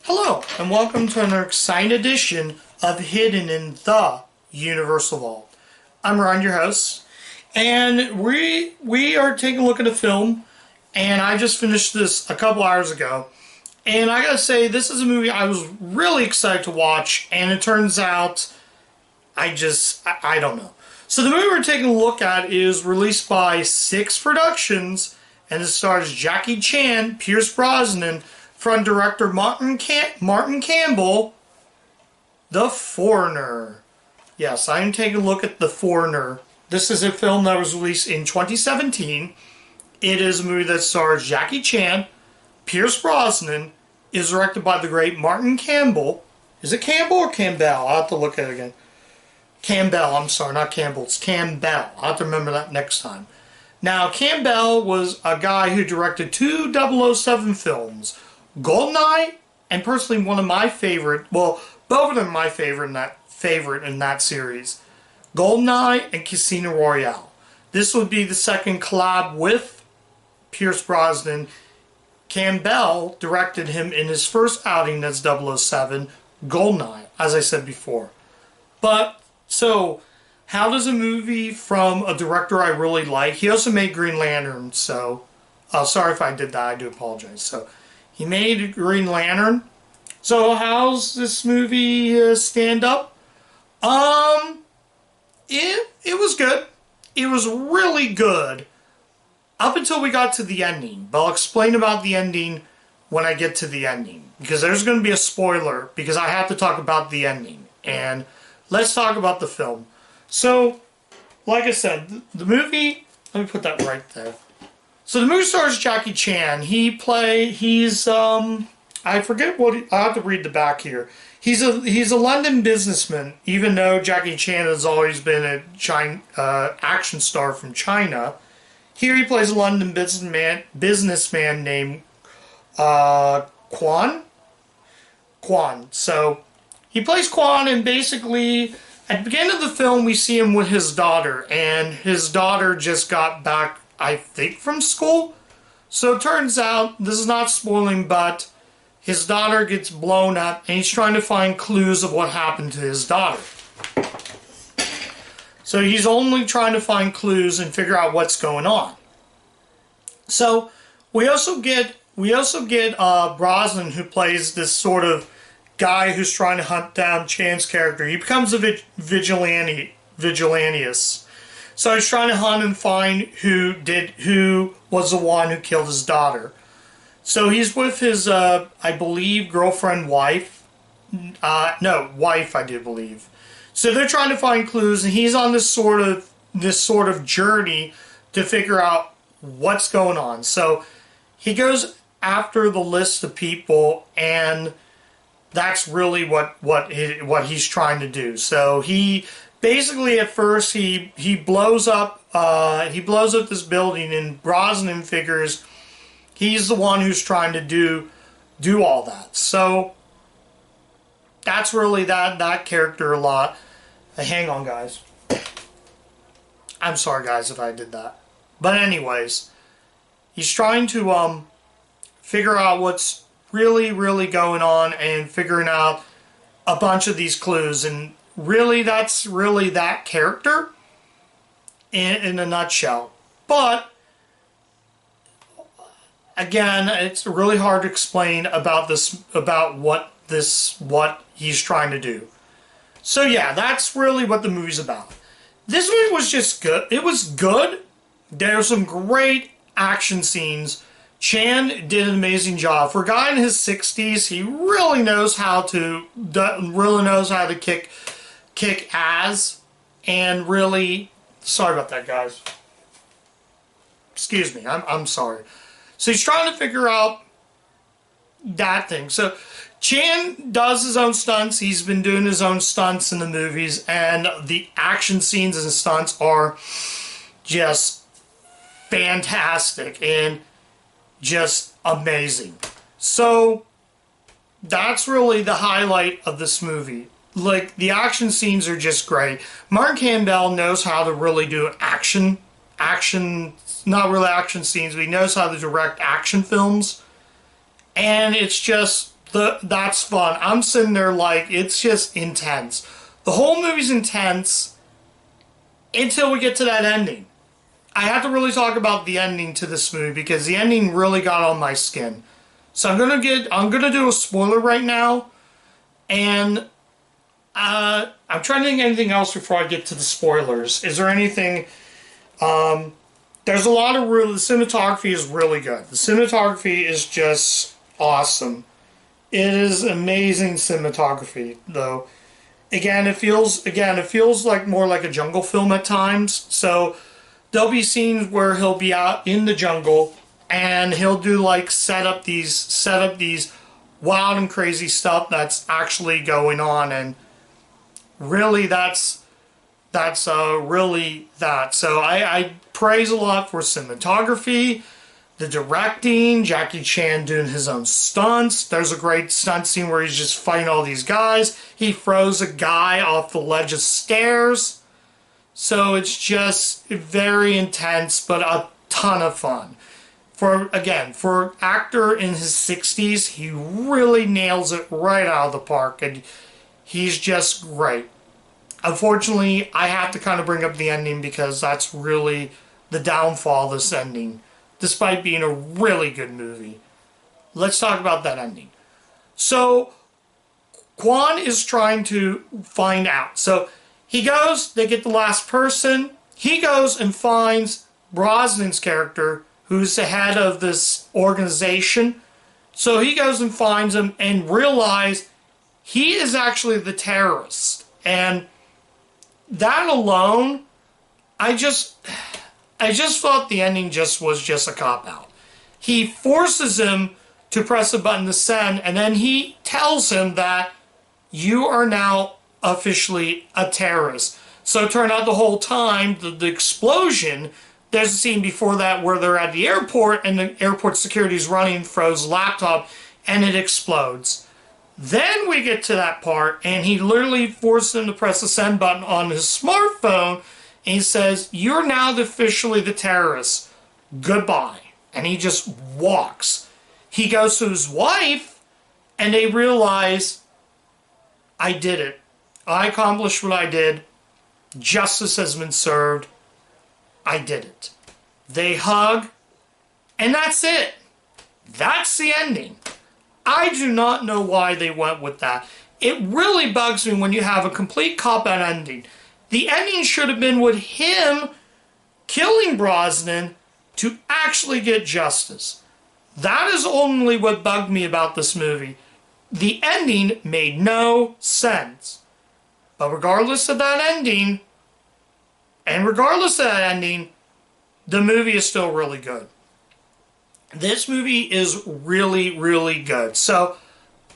Hello, and welcome to another exciting edition of Hidden in the Universal Vault. I'm Ron, your host, and we are taking a look at a film, and I just finished this a couple hours ago. And I gotta say, this is a movie I was really excited to watch, and it turns out I don't know. So the movie we're taking a look at is released by Six Productions, and it stars Jackie Chan, Pierce Brosnan, from director Martin Campbell, The Foreigner. Yes, I am taking a look at The Foreigner. This is a film that was released in 2017. It is a movie that stars Jackie Chan, Pierce Brosnan, is directed by the great Martin Campbell. Is it Campbell or Campbell? I'll have to look at it again. Campbell, I'm sorry, not Campbell, it's Campbell. I'll have to remember that next time. Now, Campbell was a guy who directed two 007 films, GoldenEye, and personally one of my favorite, well, both of them my favorite in that series, GoldenEye and Casino Royale. This would be the second collab with Pierce Brosnan. Campbell directed him in his first outing as 007, GoldenEye, as I said before. But, so, how does a movie from a director I really like, he also made Green Lantern, so, sorry if I did that, I do apologize. So, he made Green Lantern. So how's this movie stand up? It was good. It was really good up until we got to the ending. But I'll explain about the ending when I get to the ending, because there's going to be a spoiler, because I have to talk about the ending. And let's talk about the film. So, like I said, the movie, let me put that right there. So the movie stars Jackie Chan. I forget I have to read the back here. He's a London businessman, even though Jackie Chan has always been a action star from China. Here he plays a London businessman named Quan. So he plays Quan, and basically at the beginning of the film we see him with his daughter, and his daughter just got back, I think, from school. So it turns out, this is not spoiling, but his daughter gets blown up and he's trying to find clues of what happened to his daughter. So he's only trying to find clues and figure out what's going on. So we also get Brosnan, who plays this sort of guy who's trying to hunt down Chan's character. He becomes a vigilanteist. So he's trying to hunt and find who was the one who killed his daughter. So he's with his, I believe, wife, I do believe. So they're trying to find clues, and he's on this sort of journey to figure out what's going on. So he goes after the list of people, and that's really what he's trying to do. So he basically, at first, he blows up this building, and Brosnan figures he's the one who's trying to do all that. So that's really that character a lot. Hang on, guys. I'm sorry, guys, if I did that. But anyways, he's trying to figure out what's really going on and figuring out a bunch of these clues, and really, that's really that character in a nutshell. But again, it's really hard to explain about what he's trying to do. So yeah, that's really what the movie's about. This movie was just good. It was good. There were some great action scenes. Chan did an amazing job. For a guy in his 60s, he really knows how to kick ass, and really, sorry about that, guys. Excuse me, I'm sorry. So he's trying to figure out that thing. So Chan does his own stunts. He's been doing his own stunts in the movies, and the action scenes and stunts are just fantastic and just amazing. So that's really the highlight of this movie. Like, the action scenes are just great. Martin Campbell knows how to really do action, not really action scenes, but he knows how to direct action films. And it's just That's fun. I'm sitting there like, it's just intense. The whole movie's intense until we get to that ending. I have to really talk about the ending to this movie because the ending really got on my skin. So I'm gonna do a spoiler right now, and I'm trying to think of anything else before I get to the spoilers. Is there anything? There's a lot of the cinematography is really good. The cinematography is just awesome. It is amazing cinematography, though. Again, it feels like more like a jungle film at times. So there'll be scenes where he'll be out in the jungle and he'll do like set up these wild and crazy stuff that's actually going on, and really that's really that. So I praise a lot for cinematography. The directing, Jackie Chan doing his own stunts. There's a great stunt scene where he's just fighting all these guys. He throws a guy off the ledge of stairs. So it's just very intense, but a ton of fun. For actor in his 60s, he really nails it right out of the park, and he's just great. Unfortunately, I have to kind of bring up the ending because that's really the downfall of this ending. Despite being a really good movie. Let's talk about that ending. So, Quan is trying to find out. So, he goes, they get the last person. He goes and finds Brosnan's character, who's the head of this organization. So, he goes and finds him and realizes he is actually the terrorist. And that alone, I just thought the ending was just a cop-out. He forces him to press a button to send, and then he tells him that you are now officially a terrorist. So it turned out the whole time, the explosion, there's a scene before that where they're at the airport, and the airport security is running, throws a laptop, and it explodes. Then we get to that part, and he literally forces him to press the send button on his smartphone, and he says, you're now officially the terrorist. Goodbye. And he just walks. He goes to his wife, and they realize, I did it. I accomplished what I did. Justice has been served. I did it. They hug, and that's it. That's the ending. I do not know why they went with that. It really bugs me when you have a complete cop-out ending. The ending should have been with him killing Brosnan to actually get justice. That is only what bugged me about this movie. The ending made no sense. But regardless of that ending, the movie is still really good. This movie is really, really good. So,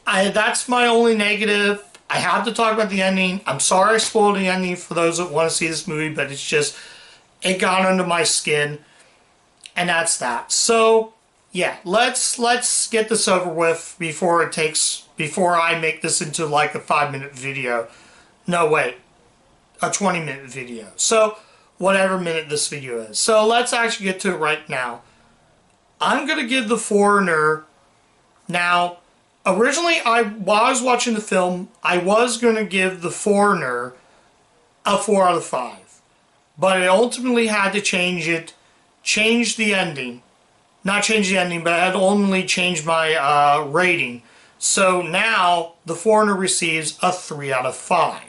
that's my only negative. I have to talk about the ending. I'm sorry I spoiled the ending for those that want to see this movie, but it's just, it got under my skin. And that's that. So, yeah, let's get this over with before I make this into like a 5-minute video. No, wait, a 20-minute video. So, whatever minute this video is. So, let's actually get to it right now. I'm going to give The Foreigner, now, originally, while I was watching the film, I was going to give The Foreigner a 4 out of 5. But I ultimately had to change the ending. Not change the ending, but I had to only change my rating. So now, The Foreigner receives a 3 out of 5.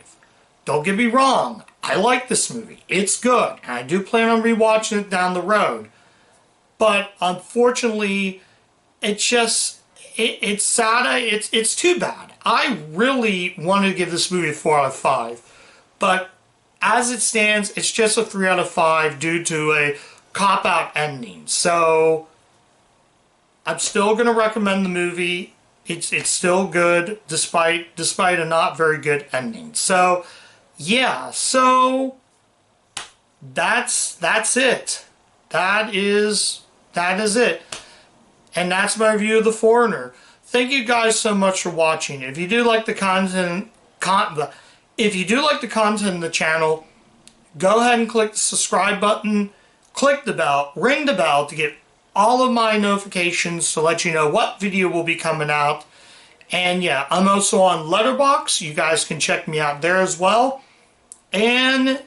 Don't get me wrong, I like this movie. It's good, and I do plan on rewatching it down the road. But unfortunately, it's sad. It's too bad. I really wanted to give this movie a 4 out of 5. But as it stands, it's just a 3 out of 5 due to a cop-out ending. So, I'm still going to recommend the movie. It's still good, despite a not very good ending. So, yeah. So, that's it. That is it. And that's my review of The Foreigner. Thank you guys so much for watching. If you do like the content, if you do like the content of the channel, go ahead and click the subscribe button, click the bell, ring the bell to get all of my notifications to let you know what video will be coming out. And yeah, I'm also on Letterboxd. You guys can check me out there as well. And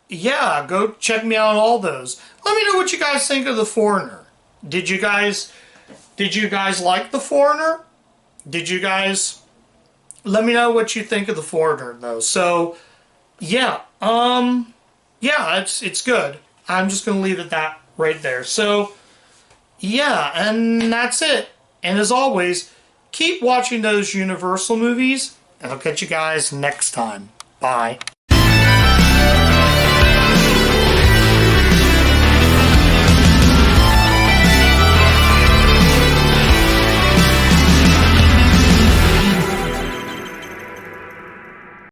yeah, go check me out on all those. Let me know what you guys think of The Foreigner. Did you guys like The Foreigner? Did you guys let me know what you think of The Foreigner though. So yeah, yeah, it's good. I'm just gonna leave it that right there. So yeah, and that's it. And as always, keep watching those Universal movies, and I'll catch you guys next time. Bye.